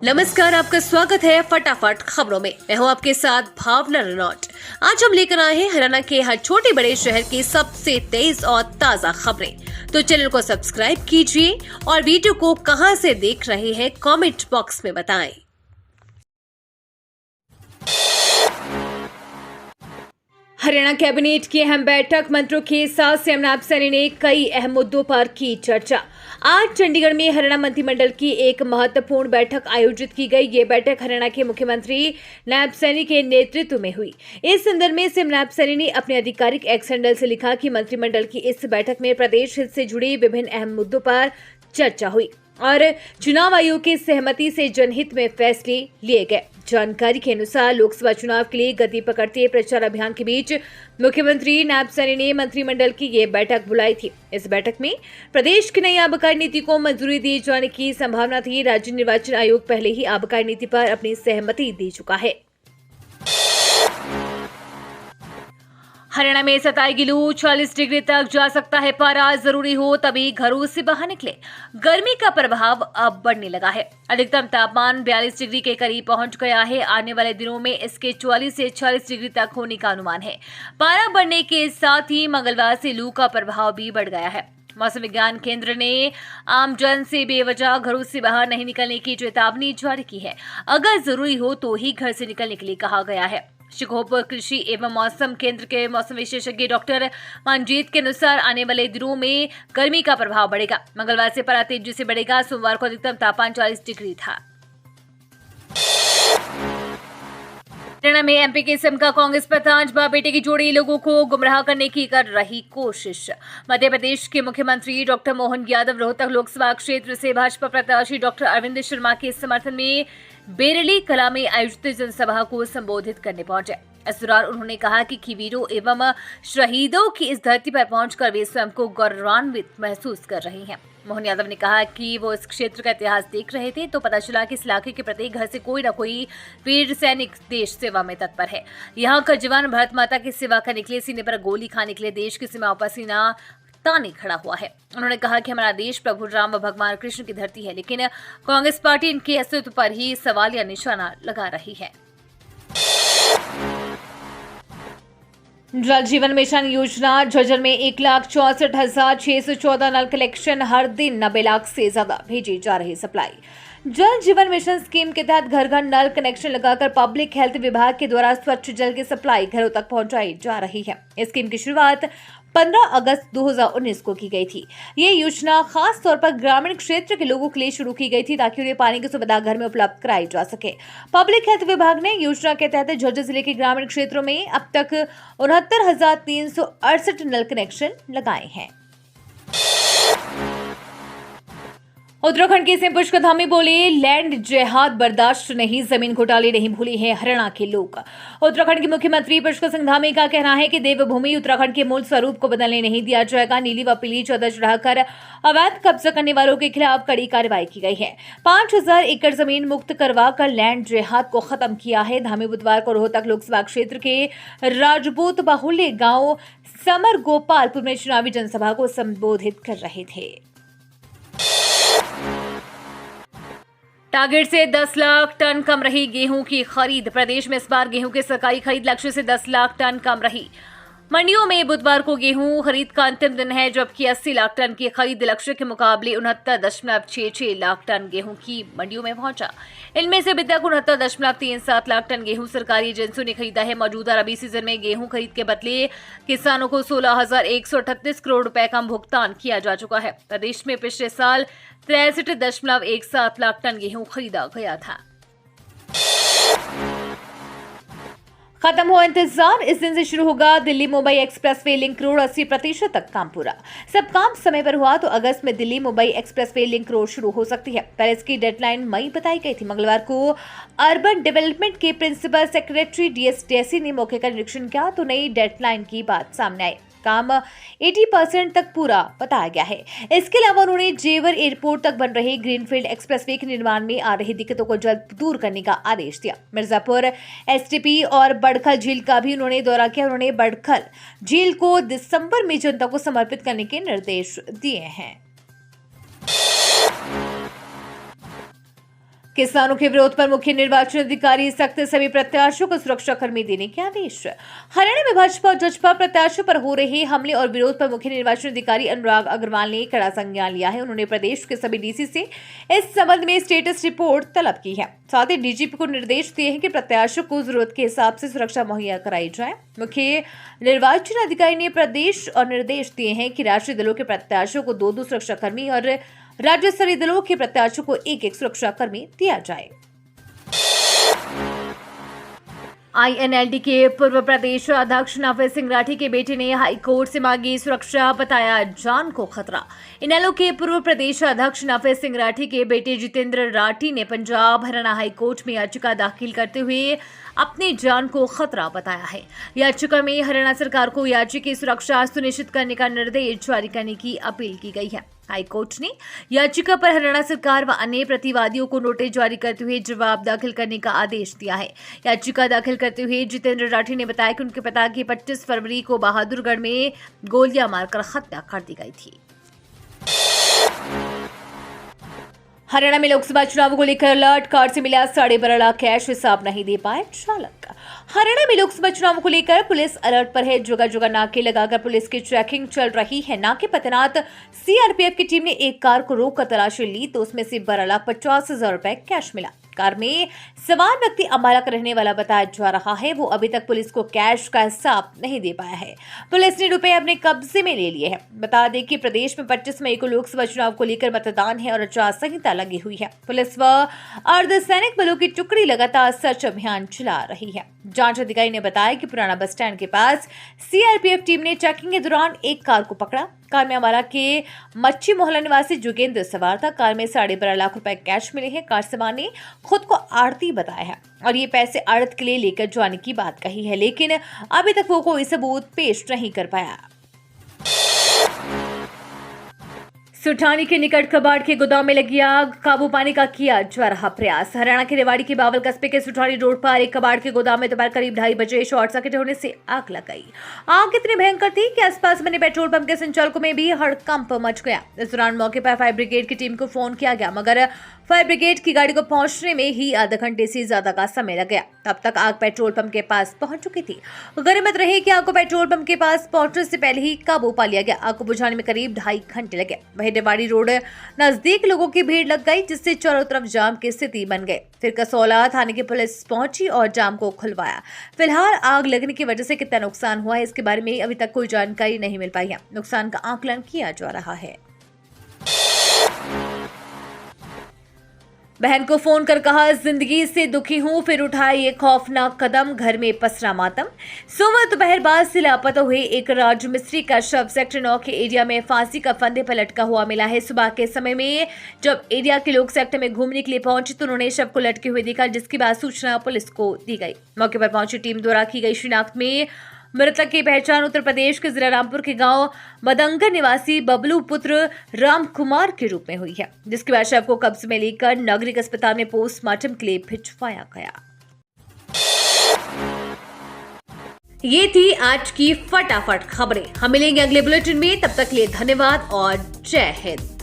नमस्कार, आपका स्वागत है फटाफट खबरों में। मैं हूं आपके साथ भावना रनौट। आज हम लेकर आए हैं हरियाणा के हर छोटे बड़े शहर की सबसे तेज और ताजा खबरें। तो चैनल को सब्सक्राइब कीजिए और वीडियो को कहां से देख रहे हैं कमेंट बॉक्स में बताएं। हरियाणा कैबिनेट की अहम बैठक, मंत्रियों के साथ सीएम नायब सैनी ने कई अहम मुद्दों पर की चर्चा। आज चंडीगढ़ में हरियाणा मंत्रिमंडल की एक महत्वपूर्ण बैठक आयोजित की गई। ये बैठक हरियाणा के मुख्यमंत्री नायब सैनी के नेतृत्व में हुई। इस संदर्भ में सीएम नायब सैनी ने अपने आधिकारिक एक्स हैंडल से लिखा कि मंत्रिमंडल की इस बैठक में प्रदेश हित से जुड़ी विभिन्न अहम मुद्दों पर चर्चा हुई और चुनाव आयोग की सहमति से जनहित में फैसले लिए गए। जानकारी के अनुसार लोकसभा चुनाव के लिए गति पकड़ते प्रचार अभियान के बीच मुख्यमंत्री नायब सैनी ने मंत्रिमंडल की ये बैठक बुलाई थी। इस बैठक में प्रदेश की नई आबकारी नीति को मंजूरी दिए जाने की संभावना थी। राज्य निर्वाचन आयोग पहले ही आबकारी नीति पर अपनी सहमति दे चुका है। हरियाणा में सताएगी लू, 40 डिग्री तक जा सकता है पारा। जरूरी हो तभी घरों से बाहर निकले। गर्मी का प्रभाव अब बढ़ने लगा है। अधिकतम तापमान 42 डिग्री के करीब पहुंच गया है। आने वाले दिनों में इसके 44 से 46 डिग्री तक होने का अनुमान है। पारा बढ़ने के साथ ही मंगलवार से लू का प्रभाव भी बढ़ गया है। मौसम विज्ञान केंद्र ने आमजन से बेवजह घरों से बाहर नहीं निकलने की चेतावनी जारी की है। अगर जरूरी हो तो ही घर से निकलने के लिए कहा गया है। शिकोहपुर कृषि एवं मौसम केंद्र के मौसम विशेषज्ञ डॉक्टर मनजीत के अनुसार आने वाले दिनों में गर्मी का प्रभाव बढ़ेगा। मंगलवार से पारा तेजी से बढ़ेगा। सोमवार को अधिकतम तापमान 40 डिग्री था। हरियाणा में एमपी के सीएम का कांग्रेस प्रधान बाप बेटे की जोड़ी लोगों को गुमराह करने की कर रही कोशिश। मध्य प्रदेश के मुख्यमंत्री डॉक्टर मोहन यादव रोहतक लोकसभा क्षेत्र से भाजपा प्रत्याशी डॉक्टर अरविंद शर्मा के समर्थन में बेरली कला में आयोजित जनसभा को संबोधित करने पहुंचे। इस दौरान उन्होंने कहा कि वीरों एवं शहीदों की इस धरती पर पहुंचकर वे स्वयं को गौरवान्वित महसूस कर रही हैं। मोहन यादव ने कहा कि वो इस क्षेत्र का इतिहास देख रहे थे तो पता चला कि इस इलाके के प्रत्येक घर से कोई न कोई वीर सैनिक देश सेवा में तत्पर है। यहाँ का जवान भारत माता की सेवा करने के लिए, सीने पर गोली खाने के लिए देश की सीमाओं पर सीना ताने खड़ा हुआ है। उन्होंने कहा कि हमारा देश प्रभु राम व भगवान कृष्ण की धरती है, लेकिन कांग्रेस पार्टी इनके अस्तित्व पर ही सवाल या निशाना लगा रही है। जल जीवन मिशन योजना झज्जर में 1,64,614 नल कलेक्शन, हर दिन 90 लाख से ज्यादा भेजी जा रही सप्लाई। जल जीवन मिशन स्कीम के तहत घर घर नल कनेक्शन लगाकर पब्लिक हेल्थ विभाग के द्वारा स्वच्छ जल की सप्लाई घरों तक पहुंचाई जा रही है। इस स्कीम की शुरुआत 15 अगस्त 2019 को की गई थी। ये योजना खास तौर पर ग्रामीण क्षेत्र के लोगों के लिए शुरू की गई थी ताकि उन्हें पानी की सुविधा घर में उपलब्ध कराई जा सके। पब्लिक हेल्थ विभाग ने योजना के तहत झज्जर जिले के ग्रामीण क्षेत्रों में अब तक 69,368 नल कनेक्शन लगाए हैं। उत्तराखंड के सीएम पुष्कर धामी बोले, लैंड जिहाद बर्दाश्त नहीं, जमीन घोटाले नहीं भूले हैं हरियाणा के लोग। उत्तराखंड के मुख्यमंत्री पुष्कर सिंह धामी का कहना है कि देवभूमि उत्तराखंड के मूल स्वरूप को बदलने नहीं दिया जाएगा। नीली व पीली चादर चढ़ाकर अवैध कब्जा करने वालों के खिलाफ कड़ी कार्रवाई की गई है। 5,000 एकड़ जमीन मुक्त करवा कर लैंड जिहाद को खत्म किया है। धामी बुधवार को रोहतक लोकसभा क्षेत्र के राजपूत बाहुल्य गांव समर गोपालपुर में चुनावी जनसभा को संबोधित कर रहे थे। टारगेट से 10 लाख टन कम रही गेहूं की खरीद। प्रदेश में इस बार गेहूं के सरकारी खरीद लक्ष्य से 10 लाख टन कम रही। मंडियों में बुधवार को गेहूं खरीद का अंतिम दिन है, जबकि 80 लाख टन की खरीद लक्ष्य के मुकाबले 69.66 लाख टन गेहूं की मंडियों में पहुंचा। इनमें से अभी तक 69.37 लाख टन गेहूं सरकारी एजेंसियों ने खरीदा है। मौजूदा रबी सीजन में गेहूं खरीद के बदले किसानों को 16,138 करोड़ रुपए का भुगतान किया जा चुका है। प्रदेश में पिछले साल 63.17 लाख टन गेहूं खरीदा गया था। खत्म हुआ इंतजार, इस दिन से शुरू होगा Delhi Mumbai expressway link road. 80% तक काम पूरा। सब काम समय पर हुआ तो अगस्त में Delhi Mumbai expressway link road शुरू हो सकती है। पर इसकी डेडलाइन मई बताई गई थी। मंगलवार को अर्बन डेवलपमेंट के प्रिंसिपल सेक्रेटरी डीएस डेसी ने मौके का निरीक्षण किया तो नई डेडलाइन की बात सामने आई। काम 80% तक पूरा बताया गया है। इसके अलावा उन्होंने जेवर एयरपोर्ट तक बन रहे ग्रीनफील्ड एक्सप्रेसवे के निर्माण में आ रही दिक्कतों को जल्द दूर करने का आदेश दिया। मिर्जापुर एसटीपी और बड़खल झील का भी उन्होंने दौरा किया। उन्होंने बड़खल झील को दिसंबर में जनता को समर्पित करने के निर्देश दिए हैं। किसानों के विरोध पर मुख्य निर्वाचन अधिकारी सख्त, सभी प्रत्याशियों को सुरक्षा कर्मी देने के आदेश। हरियाणा में भाजपा और जसपा प्रत्याशियों पर हो रहे हमले और विरोध पर मुख्य निर्वाचन अधिकारी अनुराग अग्रवाल ने कड़ा संज्ञान लिया है। उन्होंने प्रदेश के सभी डीसी से इस संबंध में स्टेटस रिपोर्ट तलब की है। साथ ही डीजीपी को निर्देश दिए हैं कि प्रत्याशियों को जरूरत के हिसाब से सुरक्षा मुहैया कराई जाए। मुख्य निर्वाचन अधिकारी ने प्रदेश और निर्देश दिए हैं कि राष्ट्रीय दलों के प्रत्याशियों को 2-2 सुरक्षा कर्मी और राज्य स्तरीय दलों के प्रत्याशियों को 1-1 सुरक्षा कर्मी दिया जाए। आईएनएलडी के पूर्व प्रदेश अध्यक्ष नफे सिंह राठी के बेटे ने हाईकोर्ट से मांगी सुरक्षा, बताया जान को खतरा। इनेलो के पूर्व प्रदेश अध्यक्ष नफे सिंह राठी के बेटे जितेंद्र राठी ने पंजाब हरियाणा हाईकोर्ट में याचिका दाखिल करते हुए अपनी जान को खतरा बताया है। याचिका में हरियाणा सरकार को याची की सुरक्षा सुनिश्चित करने का निर्देश जारी करने की अपील की गई है। हाईकोर्ट ने याचिका पर हरियाणा सरकार व अन्य प्रतिवादियों को नोटिस जारी करते हुए जवाब दाखिल करने का आदेश दिया है। याचिका दाखिल करते हुए जितेंद्र राठी ने बताया कि उनके पिता की 25 फरवरी को बहादुरगढ़ में गोलियां मारकर हत्या कर दी गई थी। हरियाणा में लोकसभा चुनाव को लेकर अलर्ट, कार से मिला 12.5 लाख कैश, हिसाब नहीं दे पाए चालक। हरियाणा में लोकसभा चुनाव को लेकर पुलिस अलर्ट पर है। जगह जगह नाके लगाकर पुलिस की चेकिंग चल रही है। नाके पर तैनात सीआरपीएफ की टीम ने एक कार को रोककर तलाशी ली तो उसमें से 12,50,000 रुपए कैश मिला। कार में सवार व्यक्ति अम्बाला का रहने वाला बताया जा रहा है। वो अभी तक पुलिस को कैश का हिसाब नहीं दे पाया है। पुलिस ने रुपए अपने कब्जे में ले लिए हैं। बता दें कि प्रदेश में 25 मई को लोकसभा चुनाव को लेकर मतदान है और आचार संहिता लगी हुई है। पुलिस व अर्धसैनिक बलों की टुकड़ी लगातार सर्च अभियान चला रही है। जांच अधिकारी ने बताया कि पुराना बस स्टैंड के पास सीआरपीएफ टीम ने चेकिंग के दौरान एक कार को पकड़ा। कार में अम्बाला के मच्छी मोहल्ला निवासी जोगेंद्र सवार था। कार में 12.5 लाख रुपए कैश मिले हैं। कार सवार ने खुद को आड़ती बताया है और ये पैसे आड़त के लिए लेकर जाने की बात कही है, लेकिन अभी तक वो कोई सबूत पेश नहीं कर पाया। सुठानी के निकट कबाड़ के गोदाम में लगी आग, काबू पाने का किया जा रहा प्रयास। हरियाणा के रेवाड़ी के बावल कस्बे के सुठानी रोड पर एक कबाड़ के गोदाम में दोपहर करीब 2:30 बजे शॉर्ट सर्किट होने से आग लग गई। आग इतनी भयंकर थी कि आसपास बने पेट्रोल पंप के संचालकों में भी हड़कंप मच गया। इस दौरान मौके पर फायर ब्रिगेड की टीम को फोन किया गया, मगर फायर ब्रिगेड की गाड़ी को पहुंचने में ही आधा घंटे से ज्यादा का समय लग गया। तब तक आग पेट्रोल पंप के पास पहुंच चुकी थी। गनीमत रही कि आग को पेट्रोल पंप के पास पहुंचने से पहले ही काबू पा लिया गया। आग को बुझाने में करीब 2.5 घंटे लगे। वहीं रेवाड़ी रोड नजदीक लोगों की भीड़ लग गई, जिससे चारों तरफ जाम की स्थिति बन गई। फिर कसौला थाने की पुलिस पहुंची और जाम को खुलवाया। फिलहाल आग लगने की वजह से कितना नुकसान हुआ है, इसके बारे में अभी तक कोई जानकारी नहीं मिल पाई है। नुकसान का आकलन किया जा रहा है। बहन को फोन कर कहा जिंदगी से दुखी हूं, फिर उठाया ये खौफनाक कदम, घर में पसरा मातम। सोमवार दोपहर बाद से लापता हुए एक राजमिस्त्री का शव सेक्टर 9 के एरिया में फांसी का फंदे पर लटका हुआ मिला है। सुबह के समय में जब एरिया के लोग सेक्टर में घूमने के लिए पहुंचे तो उन्होंने शव को लटके हुए देखा, जिसके बाद सूचना पुलिस को दी गई। मौके पर पहुंची टीम द्वारा की गई शिनाख्त में मृतक की पहचान उत्तर प्रदेश के जिला रामपुर के गांव मदंगर निवासी बबलू पुत्र राम कुमार के रूप में हुई है, जिसके बाद शव को कब्जे में लेकर नागरिक अस्पताल में पोस्टमार्टम के लिए भिजवाया गया। ये थी आज की फटाफट खबरें। हम मिलेंगे अगले बुलेटिन में, तब तक के लिए धन्यवाद और जय हिंद।